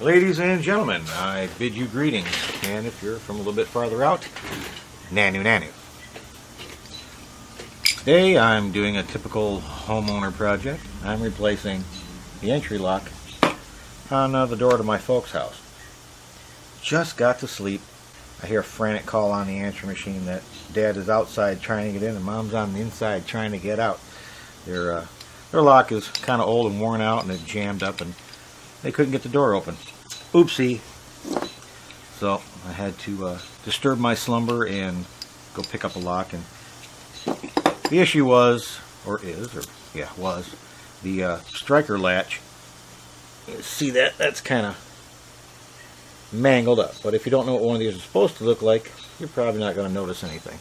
Ladies and gentlemen, I bid you greetings, and if you're from a little bit farther out, Nanu Nanu. Today I'm doing a typical homeowner project. I'm replacing the entry lock on the door to my folks' house. Just got to sleep. I hear a frantic call on the answering machine that Dad is outside trying to get in and Mom's on the inside trying to get out. Their lock is kind of old and worn out and it jammed up and they couldn't get the door open. Oopsie. So I had to disturb my slumber and go pick up a lock. And the issue was, was the striker latch. See that? That's kind of mangled up. But if you don't know what one of these is supposed to look like, you're probably not going to notice anything.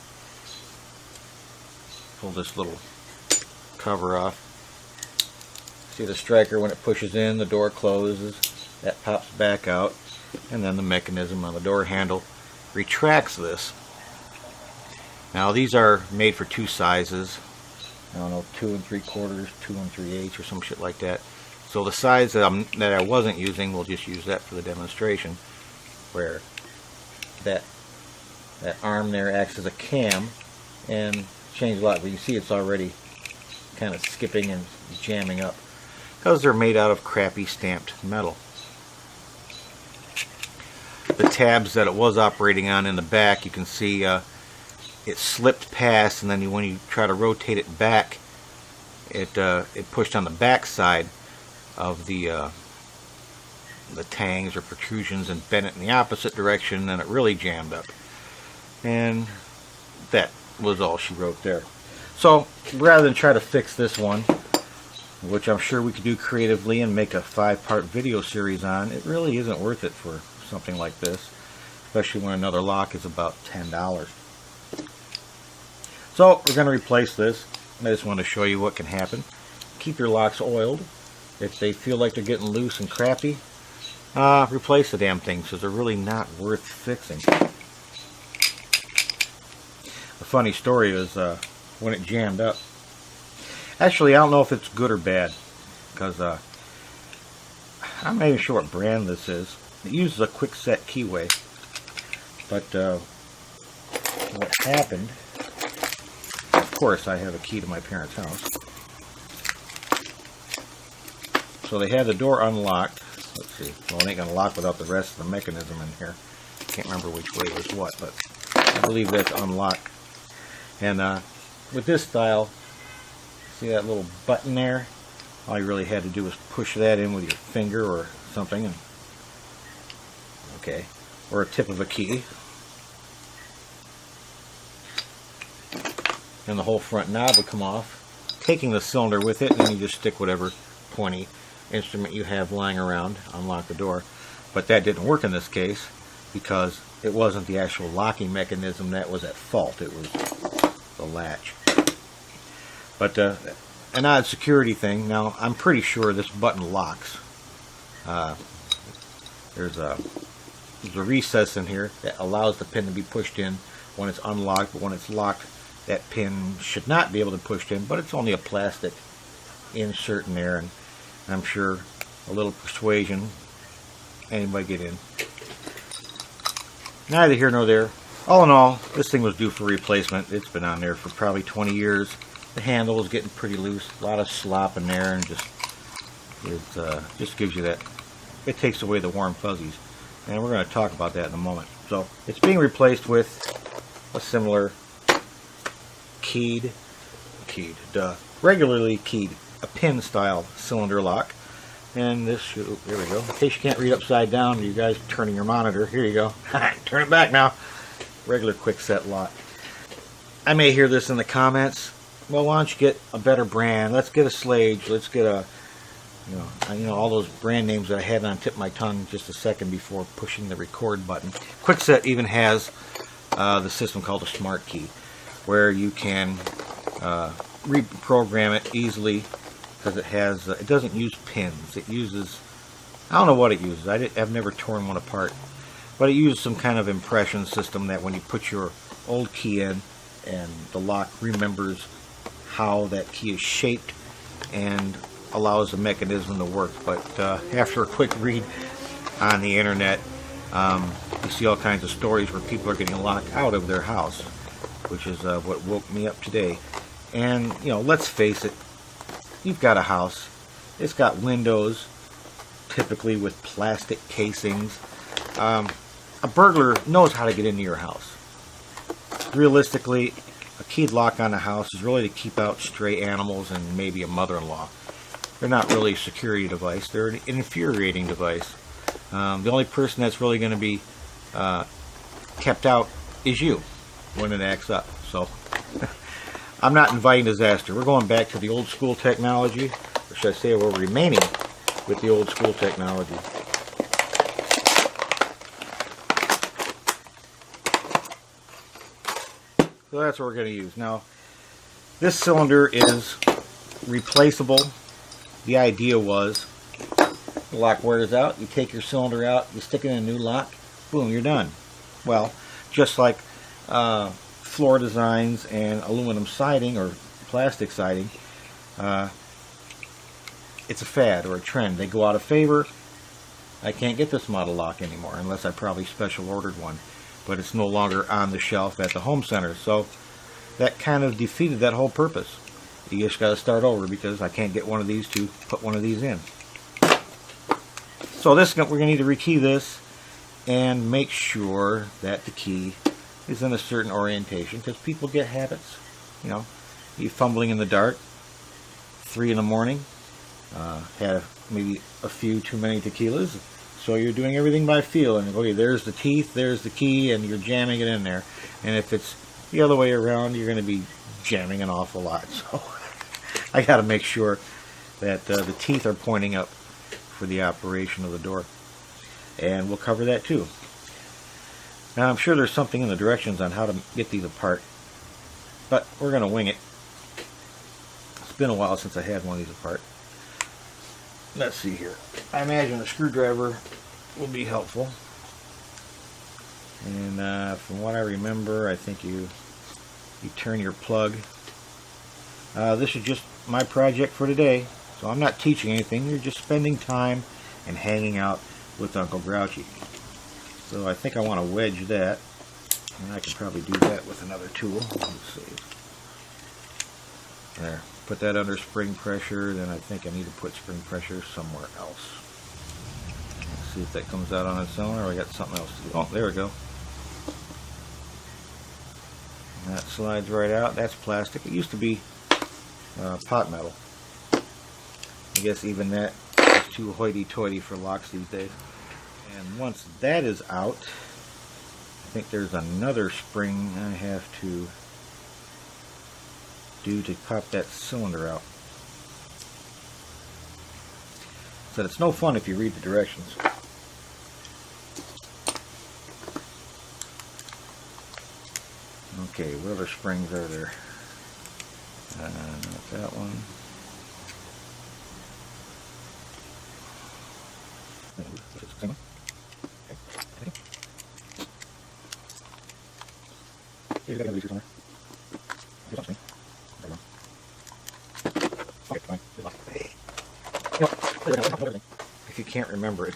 Pull this little cover off. See the striker, when it pushes in, the door closes. That pops back out. And then the mechanism on the door handle retracts this. Now these are made for two sizes. I don't know, 2 3/4, 2 3/8, or some shit like that. So the size that I wasn't using, we'll just use that for the demonstration, where that arm there acts as a cam and change a lot. But you see it's already kind of skipping and jamming up because they're made out of crappy stamped metal. The tabs that it was operating on in the back, you can see it slipped past, and then when you try to rotate it back, it pushed on the back side of the tangs or protrusions and bent it in the opposite direction, and it really jammed up. And that was all she wrote there. So rather than try to fix this one, which I'm sure we could do creatively and make a 5-part video series on, it really isn't worth it for something like this, especially when another lock is about $10. So we're going to replace this. I just want to show you what can happen. Keep your locks oiled. If they feel like they're getting loose and crappy, replace the damn things, because they're really not worth fixing. A funny story is when it jammed up. Actually, I don't know if it's good or bad, because I'm not even sure what brand this is. It uses a Kwikset keyway, but what happened, of course I have a key to my parents' house, so they had the door unlocked. Let's see, well, it ain't going to lock without the rest of the mechanism in here. Can't remember which way was what, but I believe that's unlocked. And with this style, see that little button there? All you really had to do was push that in with your finger or something, and or a tip of a key, and the whole front knob would come off, taking the cylinder with it, and then you just stick whatever pointy instrument you have lying around, unlock the door. But that didn't work in this case because it wasn't the actual locking mechanism that was at fault, it was the latch. But an odd security thing. Now I'm pretty sure this button locks. There's a recess in here that allows the pin to be pushed in when it's unlocked, but when it's locked, that pin should not be able to push in, but it's only a plastic insert in there, and I'm sure a little persuasion, anybody get in. Neither here nor there. All in all, this thing was due for replacement. It's been on there for probably 20 years. The handle is getting pretty loose, a lot of slop in there, and just gives you that, it takes away the warm fuzzies. And we're going to talk about that in a moment. So it's being replaced with a similar regularly keyed, a pin style cylinder lock. And this should, there we go. In case you can't read upside down, you guys turning your monitor, here you go. Turn it back now. Regular Kwikset lock. I may hear this in the comments. Well, why don't you get a better brand? Let's get a Slage. Let's get a, all those brand names that I had on the tip of my tongue just a second before pushing the record button. Kwikset even has the system called a Smart Key, where you can reprogram it easily, because it doesn't use pins. It uses, I don't know what it uses. I've never torn one apart, but it uses some kind of impression system that when you put your old key in, and the lock remembers how that key is shaped and allows the mechanism to work. But after a quick read, on the internet, you see all kinds of stories where people are getting locked out of their house, which is what woke me up today. And, you know, let's face it, you've got a house. It's got windows, typically with plastic casings. A burglar knows how to get into your house. Realistically, a keyed lock on a house is really to keep out stray animals and maybe a mother-in-law. They're not really a security device. They're an infuriating device. The only person that's really going to be kept out is you when it acts up. So I'm not inviting disaster. We're going back to the old school technology, or should I say we're remaining with the old school technology. So that's what we're going to use. Now, this cylinder is replaceable. The idea was, the lock wears out, you take your cylinder out, you stick it in a new lock, boom, you're done. Well, just like floor designs and aluminum siding or plastic siding, it's a fad or a trend. They go out of favor. I can't get this model lock anymore unless I probably special ordered one, but it's no longer on the shelf at the home center. So that kind of defeated that whole purpose. You just got to start over because I can't get one of these to put one of these in. So this, we're going to need to rekey this and make sure that the key is in a certain orientation, because people get habits. You know, you fumbling in the dark, 3 in the morning, had maybe a few too many tequilas, so you're doing everything by feel, and okay, there's the teeth, there's the key, and you're jamming it in there. And if it's the other way around, you're going to be jamming an awful lot. So I got to make sure that the teeth are pointing up for the operation of the door, and we'll cover that too. Now, I'm sure there's something in the directions on how to get these apart, but we're going to wing it. It's been a while since I had one of these apart. Let's see here. I imagine a screwdriver will be helpful. And from what I remember, I think you turn your plug. This is just my project for today, so I'm not teaching anything. You're just spending time and hanging out with Uncle Grouchy. So I think I want to wedge that, and I can probably do that with another tool. Let's see. There. Put that under spring pressure. Then I think I need to put spring pressure somewhere else. Let's see if that comes out on its own, or I got something else to do. Oh, there we go. And that slides right out. That's plastic. It used to be pot metal. I guess even that is too hoity-toity for locks these days. And once that is out, I think there's another spring I have to do to pop that cylinder out. So it's no fun if you read the directions. Okay, what other springs are there? Not that one. If you can't remember it.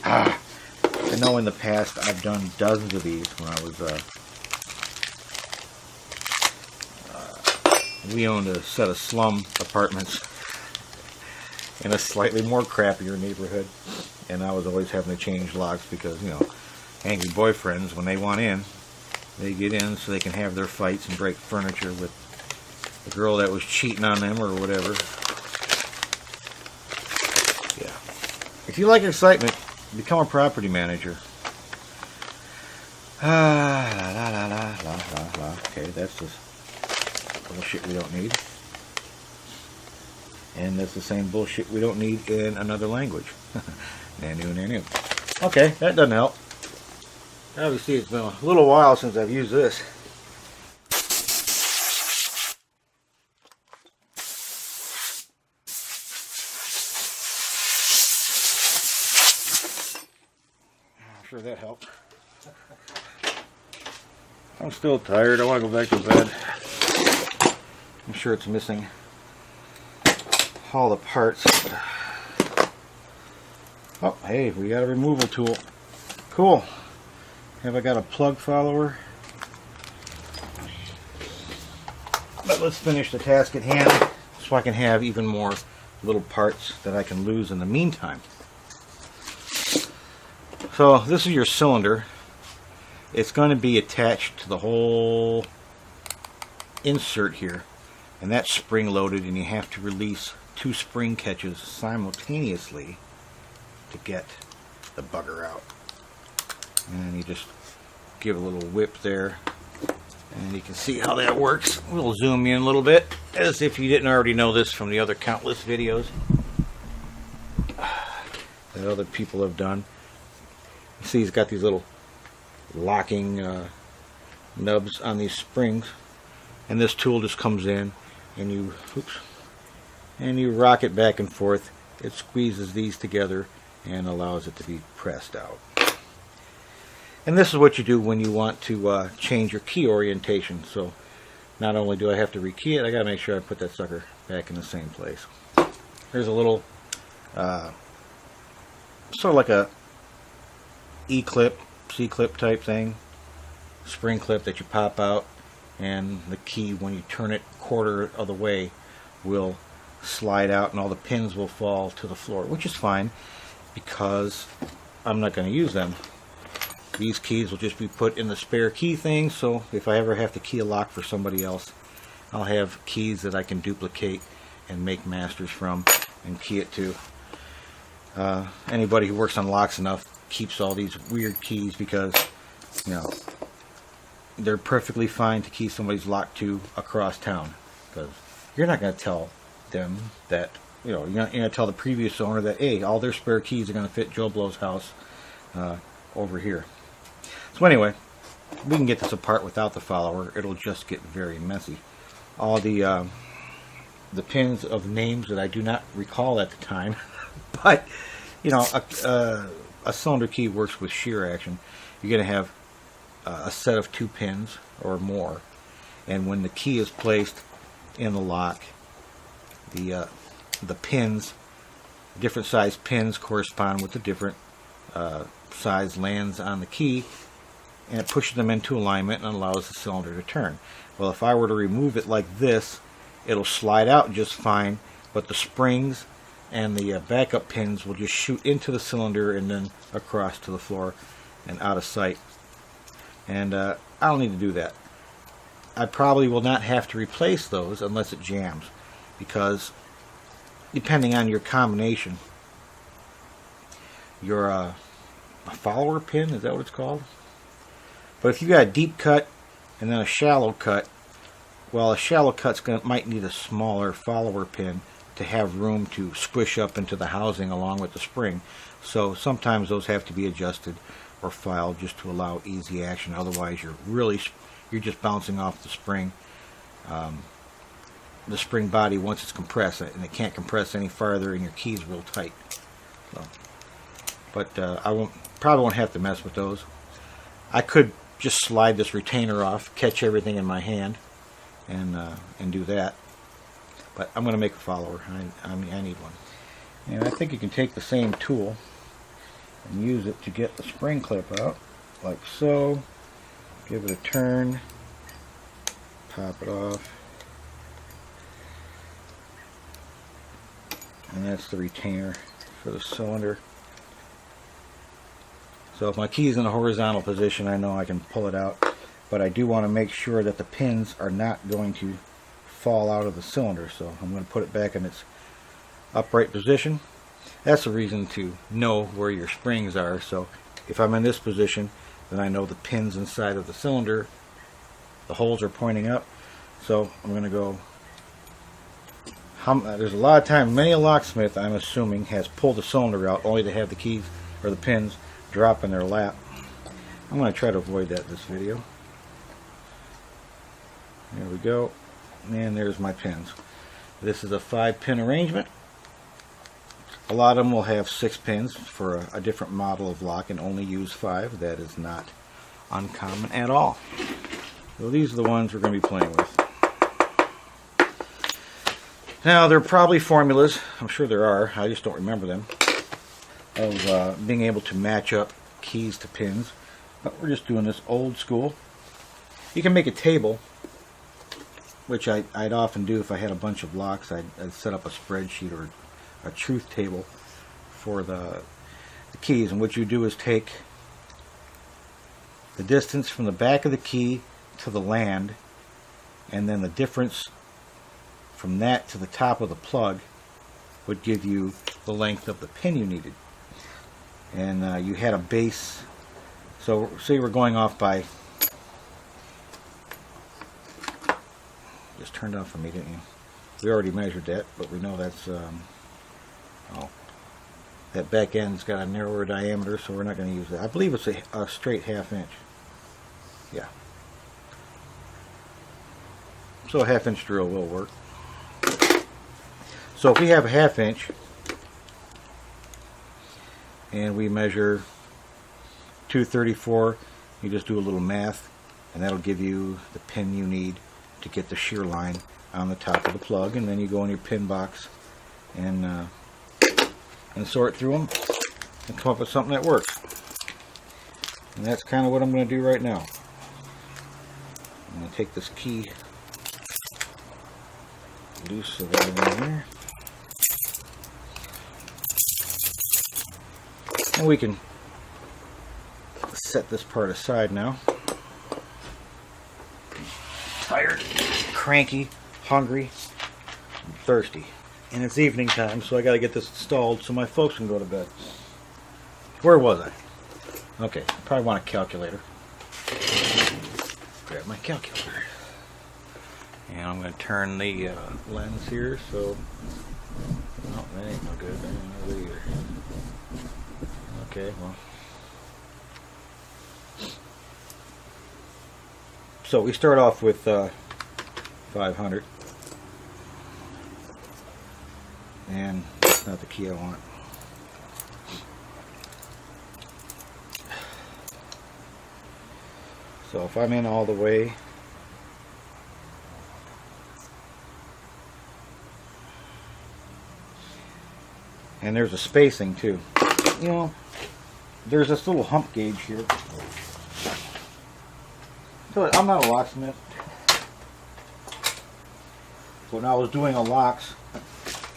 I know in the past I've done dozens of these when I was we owned a set of slum apartments in a slightly more crappier neighborhood, and I was always having to change locks because, you know, angry boyfriends, when they want in, they get in so they can have their fights and break furniture with the girl that was cheating on them or whatever. Yeah. If you like excitement, become a property manager. Okay, that's just bullshit we don't need. And that's the same bullshit we don't need in another language. Nanu. Okay, that doesn't help. Obviously, it's been a little while since I've used this. I'm sure that helped. I'm still tired. I want to go back to bed. I'm sure it's missing all the parts. Oh, hey, we got a removal tool. Cool. Have I got a plug follower? But let's finish the task at hand so I can have even more little parts that I can lose in the meantime. So this is your cylinder. It's going to be attached to the whole insert here, and that's spring loaded, and you have to release 2 spring catches simultaneously to get the bugger out. And you just give a little whip there, and you can see how that works. We'll zoom in a little bit, as if you didn't already know this from the other countless videos that other people have done. You see he's got these little locking nubs on these springs, and this tool just comes in and you rock it back and forth. It squeezes these together and allows it to be pressed out. And this is what you do when you want to change your key orientation. So not only do I have to rekey it, I got to make sure I put that sucker back in the same place. There's a little sort of like a E-clip, C-clip type thing, spring clip that you pop out, and the key, when you turn it a quarter of the way, will slide out and all the pins will fall to the floor, which is fine because I'm not going to use them. These keys will just be put in the spare key thing, so if I ever have to key a lock for somebody else, I'll have keys that I can duplicate and make masters from and key it to. Anybody who works on locks enough keeps all these weird keys because, you know, they're perfectly fine to key somebody's lock to across town, because you're not going to tell them that, you know, you're going to tell the previous owner that, hey, all their spare keys are going to fit Joe Blow's house over here. So anyway, we can get this apart without the follower. It'll just get very messy. All the pins of names that I do not recall at the time, but you know, a cylinder key works with shear action. You're going to have a set of 2 pins or more, and when the key is placed in the lock, the pins, different size pins, correspond with the different size lands on the key, and it pushes them into alignment and allows the cylinder to turn. Well, if I were to remove it like this, it'll slide out just fine, but the springs and the backup pins will just shoot into the cylinder and then across to the floor and out of sight. And I don't need to do that. I probably will not have to replace those unless it jams, because depending on your combination, your a follower pin, is that what it's called? But if you got a deep cut and then a shallow cut, well, a shallow cut's might need a smaller follower pin to have room to squish up into the housing along with the spring. So sometimes those have to be adjusted or filed just to allow easy action. Otherwise, you're just bouncing off the spring body once it's compressed, and it can't compress any farther, and your key's real tight. So, but I probably won't have to mess with those. I could just slide this retainer off, catch everything in my hand, and do that. But I'm going to make a follower. I need one. And I think you can take the same tool and use it to get the spring clip out, like so. Give it a turn, pop it off, and that's the retainer for the cylinder. So if my key is in a horizontal position, I know I can pull it out, but I do want to make sure that the pins are not going to fall out of the cylinder, so I'm going to put it back in its upright position. That's the reason to know where your springs are. So if I'm in this position, then I know the pins inside of the cylinder, the holes are pointing up. So I'm going to go, there's a lot of times, many a locksmith, I'm assuming, has pulled the cylinder out only to have the keys or the pins drop in their lap. I'm going to try to avoid that in this video. There we go. And there's my pins. This is a 5-pin arrangement. A lot of them will have 6 pins for a different model of lock and only use 5. That is not uncommon at all. So these are the ones we're going to be playing with. Now, there are probably formulas. I'm sure there are. I just don't remember them. of being able to match up keys to pins, but we're just doing this old school. You can make a table, which I'd often do if I had a bunch of locks. I'd set up a spreadsheet or a truth table for the keys, and what you do is take the distance from the back of the key to the land, and then the difference from that to the top of the plug would give you the length of the pin you needed. And you had a base, so say we're going off by, just turned off for me, didn't you? We already measured that, but we know that's oh, that back end's got a narrower diameter, so we're not going to use that. I believe it's a straight 1/2 inch. Yeah. So a 1/2 inch drill will work. So if we have a 1/2 inch and we measure 234, you just do a little math, and that'll give you the pin you need to get the shear line on the top of the plug, and then you go in your pin box and sort through them and come up with something that works. And that's kind of what I'm going to do right now. I'm going to take this key loose of that in there, and we can set this part aside now. Tired, cranky, hungry, and thirsty. And it's evening time, so I got to get this installed so my folks can go to bed. Where was I? Okay, I probably want a calculator. Grab my calculator. And I'm going to turn the lens here, so... Oh, that ain't no good. That ain't no good either. Okay, well... So we start off with 500. And that's not the key I want. So if I'm in all the way, and there's a spacing too. You know, there's this little hump gauge here. So I'm not a locksmith. So when I was doing a lot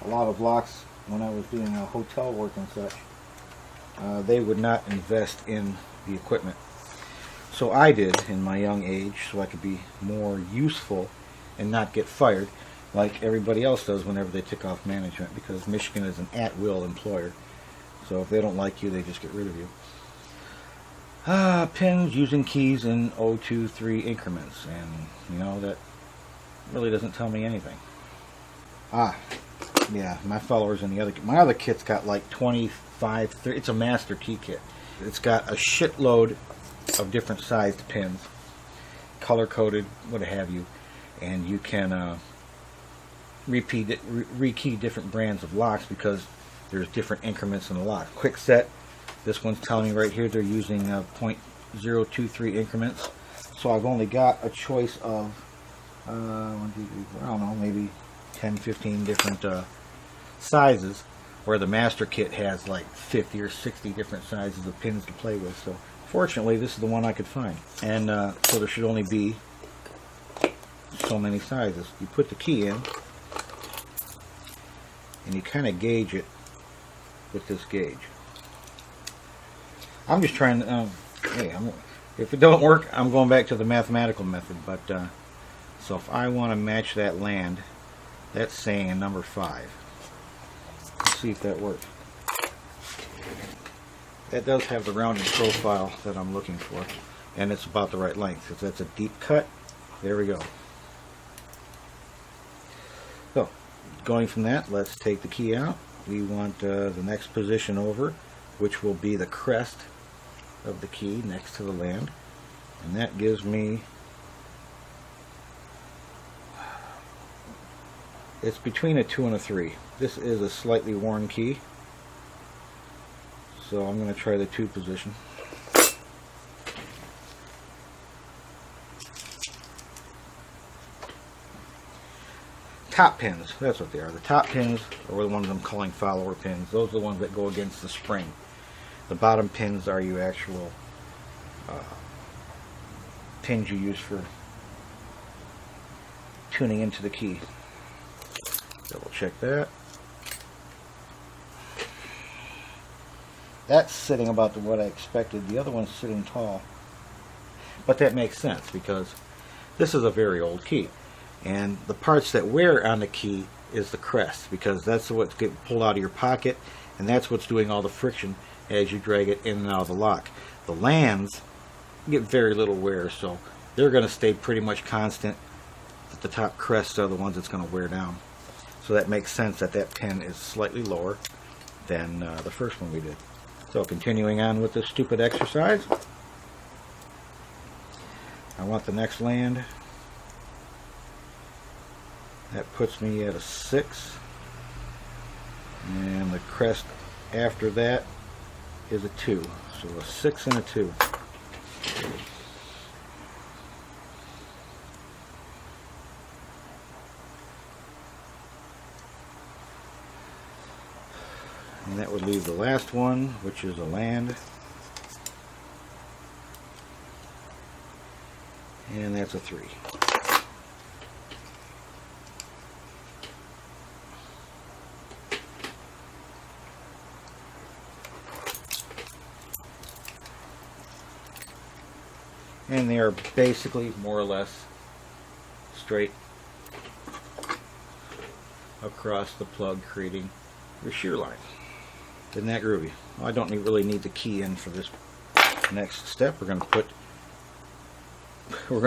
of locks, when I was doing hotel work and such, they would not invest in the equipment. So I did in my young age, so I could be more useful and not get fired like everybody else does whenever they tick off management, because Michigan is an at-will employer. So if they don't like you, they just get rid of you. Pins using keys in 0, 2, 3 increments, and you know, that really doesn't tell me anything. Yeah, my followers in my other kit's got like 25, 30, it's a master key kit. It's got a shitload of different sized pins, color coded, what have you, and you can rekey different brands of locks because there's different increments in the lock. Kwikset, this one's telling me right here they're using 0.023 increments, so I've only got a choice of I don't know, maybe 10, 15 different sizes, where the master kit has like 50 or 60 different sizes of pins to play with. So fortunately this is the one I could find, and so there should only be so many sizes. You put the key in and you kind of gauge it with this gauge. I'm just trying to hey, if it don't work, I'm going back to the mathematical method, but so if I want to match that land, that's saying a number 5. Let's see if that works. That does have the rounded profile that I'm looking for, and it's about the right length. If that's a deep cut, there we go. So, going from that, let's take the key out. We want the next position over, which will be the crest of the key next to the land, and that gives me, it's between a 2 and a 3. This is a slightly worn key, so I'm going to try the 2 position. Top pins, that's what they are. The top pins are the ones I'm calling follower pins. Those are the ones that go against the spring. The bottom pins are your actual pins you use for tuning into the key. Double check that. That's sitting about what I expected. The other one's sitting tall. But that makes sense because this is a very old key. And the parts that wear on the key is the crest, because that's what's getting pulled out of your pocket, and that's what's doing all the friction as you drag it in and out of the lock. The lands get very little wear, so they're going to stay pretty much constant. The top crests are the ones that's going to wear down. So that makes sense that that pin is slightly lower than the first one we did. So continuing on with this stupid exercise, I want the next land. That puts me at a 6. And the crest after that is a 2. So a 6 and a 2. And that would leave the last one, which is a land. And that's a 3. And they are basically more or less straight across the plug, creating your shear line. Isn't that groovy? Well, I don't really need the key in for this next step. We're going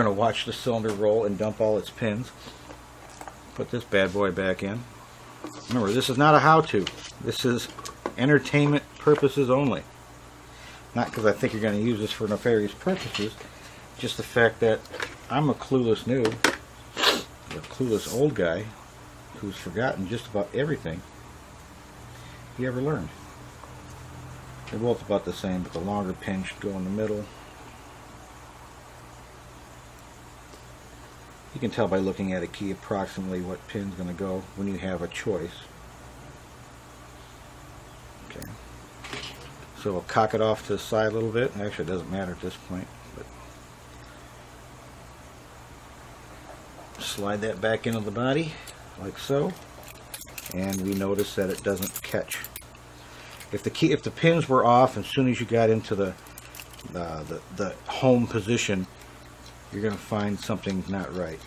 to watch the cylinder roll and dump all its pins. Put this bad boy back in. Remember, this is not a how-to. This is entertainment purposes only. Not because I think you're going to use this for nefarious purposes. Just the fact that I'm a clueless noob, a clueless old guy who's forgotten just about everything he ever learned. They're both about the same, but the longer pin should go in the middle. You can tell by looking at a key approximately what pin's going to go when you have a choice. Okay. So we'll cock it off to the side a little bit. Actually, it doesn't matter at this point. But slide that back into the body, like so. And we notice that it doesn't catch. If the pins were off as soon as you got into the home position, you're going to find something not right.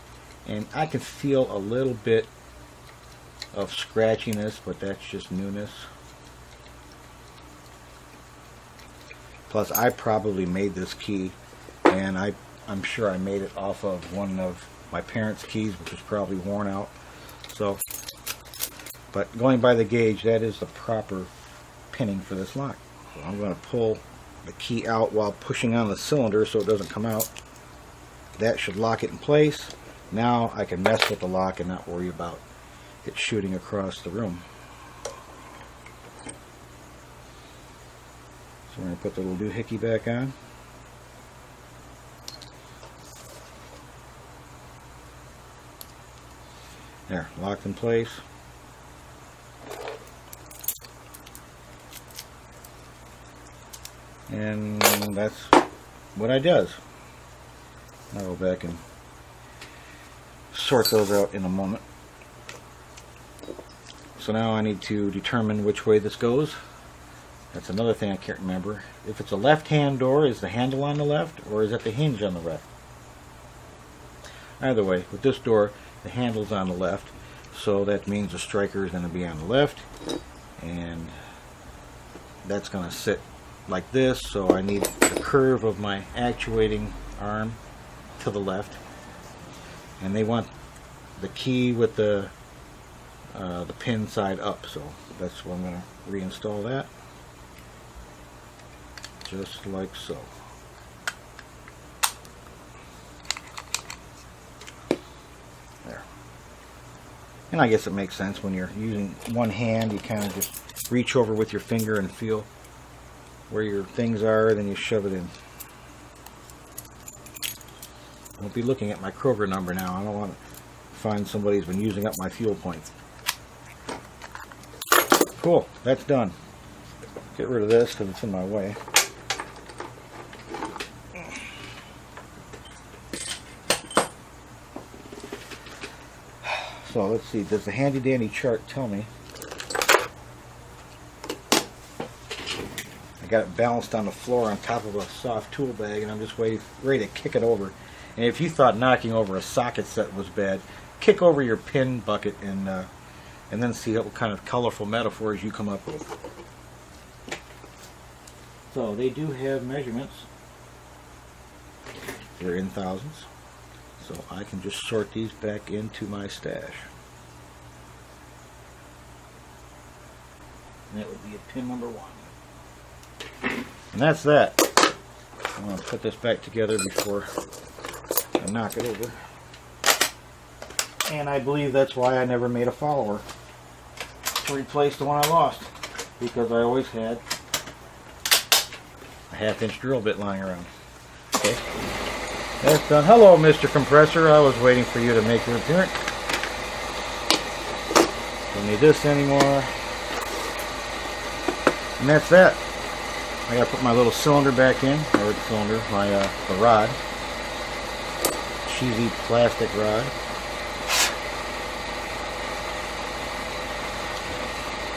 And I can feel a little bit of scratchiness, but that's just newness. Plus, I probably made this key, and I'm sure I made it off of one of my parents' keys, which is probably worn out. So, but going by the gauge, that is the proper pinning for this lock. So I'm going to pull the key out while pushing on the cylinder so it doesn't come out. That should lock it in place. Now I can mess with the lock and not worry about it shooting across the room. So we're going to put the little doohickey back on. There, locked in place. And that's what I does. I'll go back and sort those out in a moment. So now I need to determine which way this goes. That's another thing I can't remember. If it's a left-hand door, is the handle on the left, or is it the hinge on the right? Either way, with this door, the handle's on the left, so that means the striker is going to be on the left, and that's going to sit like this, so I need the curve of my actuating arm to the left, and they want the key with the pin side up, so that's where I'm going to reinstall that, just like so. There. And I guess it makes sense when you're using one hand, you kind of just reach over with your finger and feel where your things are, then you shove it in. I won't be looking at my Kroger number now. I don't want to find somebody who's been using up my fuel points. Cool, that's done. Get rid of this because it's in my way. So let's see, does the handy dandy chart tell me? I got it balanced on the floor on top of a soft tool bag, and I'm just ready to kick it over. And if you thought knocking over a socket set was bad, kick over your pin bucket and then see what kind of colorful metaphors you come up with. So they do have measurements. They're in thousands. So I can just sort these back into my stash. And that would be a pin number 1. And that's that. I'm going to put this back together before I knock it over. And I believe that's why I never made a follower to replace the one I lost, because I always had a 1/2-inch drill bit lying around. Okay, that's done. Hello, Mr. Compressor. I was waiting for you to make your appearance. Don't need this anymore. And that's that. I gotta put my little cylinder back in, or cylinder, the rod, cheesy plastic rod.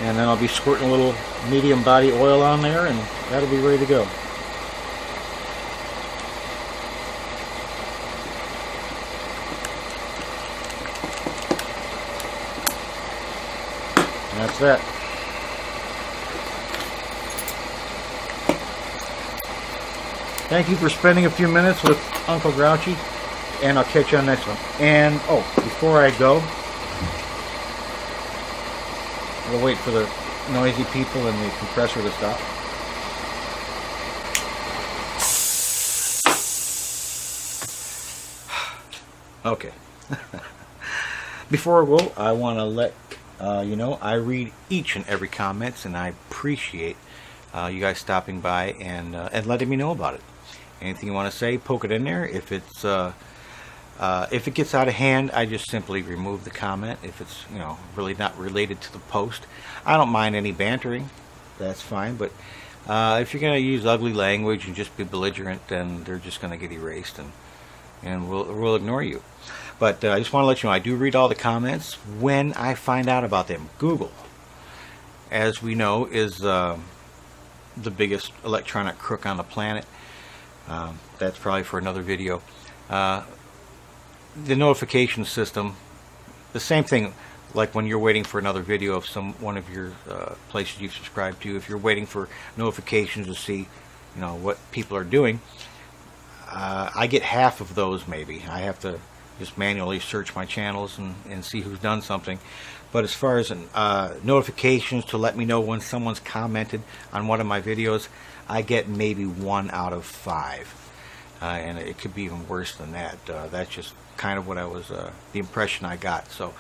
And then I'll be squirting a little medium body oil on there, and that'll be ready to go. And that's that. Thank you for spending a few minutes with Uncle Grouchy, and I'll catch you on the next one. And, oh, before I go, we'll wait for the noisy people and the compressor to stop. Okay. Before I go, I want to let you know I read each and every comment, and I appreciate you guys stopping by and letting me know about it. Anything you want to say, poke it in there. If it gets out of hand, I just simply remove the comment. If it's, you know, really not related to the post, I don't mind any bantering. That's fine. But if you're going to use ugly language and just be belligerent, then they're just going to get erased, and we'll ignore you. But I just want to let you know I do read all the comments when I find out about them. Google, as we know, is the biggest electronic crook on the planet. That's probably for another video. The notification system, the same thing like when you're waiting for another video of one of your places you've subscribed to. If you're waiting for notifications to see, you know, what people are doing, I get half of those. Maybe I have to just manually search my channels and see who's done something. But as far as notifications to let me know when someone's commented on one of my videos, I get maybe 1 out of 5, and it could be even worse than that. That's just kind of what I was, the impression I got. So,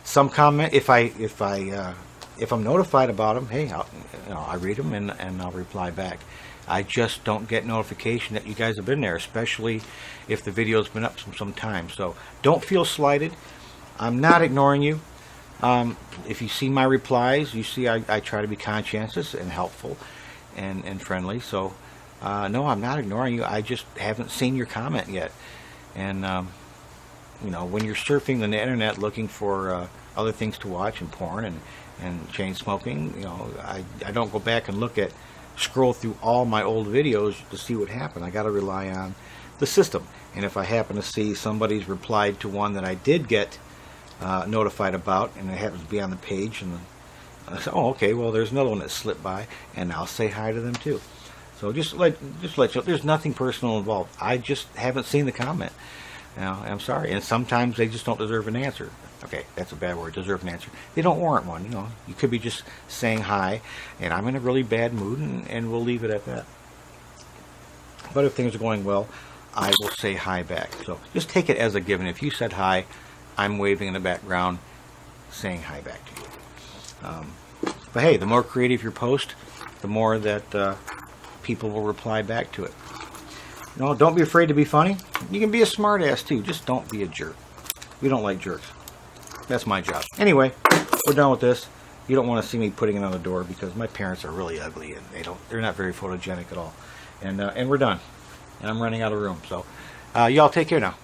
some comment, if I'm notified about them, hey, I read them and I'll reply back. I just don't get notification that you guys have been there, especially if the video's been up some time. So don't feel slighted. I'm not ignoring you. If you see my replies, you see I try to be conscientious and helpful and friendly. So no, I'm not ignoring you. I just haven't seen your comment yet. And you know, when you're surfing the internet looking for other things to watch, and porn and chain smoking, you know, I don't go back and scroll through all my old videos to see what happened. I got to rely on the system. And if I happen to see somebody's replied to one that I did get notified about, and it happens to be on the page, and I say, oh, okay, well, there's another one that slipped by, and I'll say hi to them too. So just let you know, there's nothing personal involved. I just haven't seen the comment. You know, I'm sorry. And sometimes they just don't deserve an answer. Okay, that's a bad word, deserve an answer. They don't warrant one. You know, you could be just saying hi, and I'm in a really bad mood, and we'll leave it at that. But if things are going well, I will say hi back. So just take it as a given. If you said hi, I'm waving in the background, saying hi back to you. But hey, the more creative your post, the more that people will reply back to it. You know, don't be afraid to be funny. You can be a smart ass too. Just don't be a jerk. We don't like jerks. That's my job. Anyway, we're done with this. You don't want to see me putting it on the door because my parents are really ugly and they're not very photogenic at all. And we're done. And I'm running out of room. So y'all take care now.